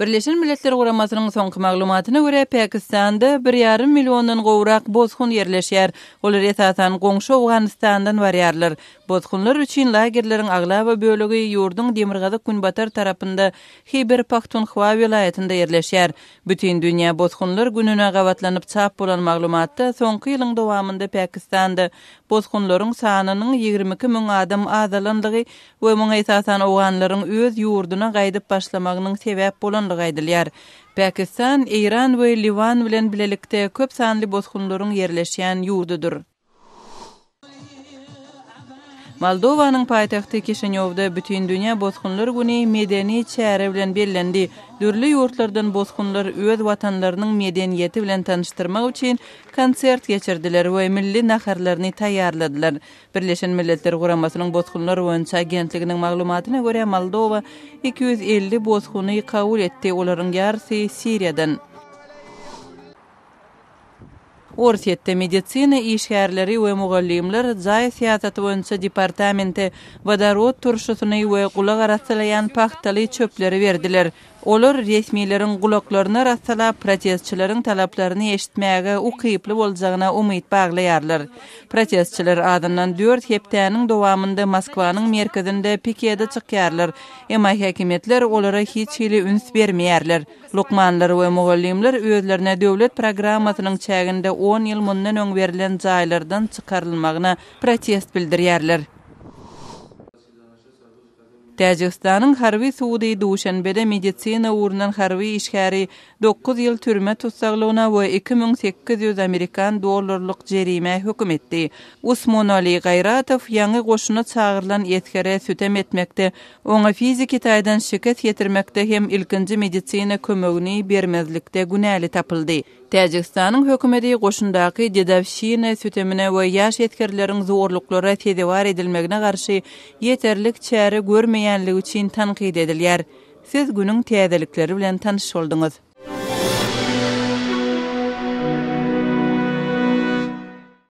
Birleşen Milletler Guramasynyň soňky maglumatyna görä Pakistanda 1,5 milliondan gowrak bozgun yerleşýär. Olar esasan goňşy Awganistandan barýarlar. Bozgunlar üçin lagerleriň aglaba bölegi ýurdun Demirgazy Günbatar tarapynda Khyber Pakhtunkhwa vilayatynda yerleşýär. Bütün dünýä bozgunlar gününe gawatlanyp çap bolan maglumatda soňky ýylyň dowamında Pakistanda bozgunlaryň sanynyň 22 000 adam azalandygy we muňa esasan awganlaryň öz ýurduna gaýdyp başlamagynyň sebäp bolandygy aýdylýar. Pakistan, Iran we Livan bilen bilelikde köp sanly bozgunlaryň yerleşýän ýurdudur. Moldowanyň paýtagty Kišiňowda bütün dünýä bozgunlar güni medeni çäre bilen bellendi. Dürli ýurtlardan bozgunlar öz watanlarynyň medeniýeti bilen tanıştyrmak üçin konsert geçirdiler we milli naharlaryny taýýarladylar. Birleşen Milletler Guramasynyň bozgunlar boýunça agentliginiň maglumatyna görä Moldowa 250 bozguny kabul etdi. Olaryň ýarysy Siriýadan. Orsiýetde medisina işgärleri we mugallimler jaý siýasaty boýunça departamenti vodorod turşusyny we gulak arasalayan paxtaly çöpleri berdiler. Olar resmiýetiň gulaklaryna rastalap protestçilerin talaplaryny eşitmäge ukyply boljagyna umyt baglaýarlar. Protestçiler adından 4 hepdäniň dowamında Moskwanyň merkezinde pikede çykýarlar. Emma häkimetler olara hiç hili üns bermeýärler. Lukmanlar we mugallimler özlerine döwlet programmasynyň çäginde 10 ýyl mundan öň berilen jaýlardan çykarylmagyna protest bildirýärler. Täjikistanyň harby sudy Duşanbede medisina urundan harby işgäri 9 ýyl türme tutsaglygyna we 2800 Amerikan dollarlyk jerime hökm etdi. Usman Ali Gayratow ýangy goşuna çağırılan etkere sütem etmekde, oňa fiziki taýdan şeket ýetirmekde hem ilkinji medisina kömegini bermezlikde günäli tapyldy. Täjikistanyň hökümeti goşundaky dedawşine sütemine we ýaş etkerleriň zorluklara tedewar edilmegine garşy ýeterlik çäre görmeýänligi üçin tanqid edilýär. Siz günüň täzelikleri bilen tanış boldyňyz.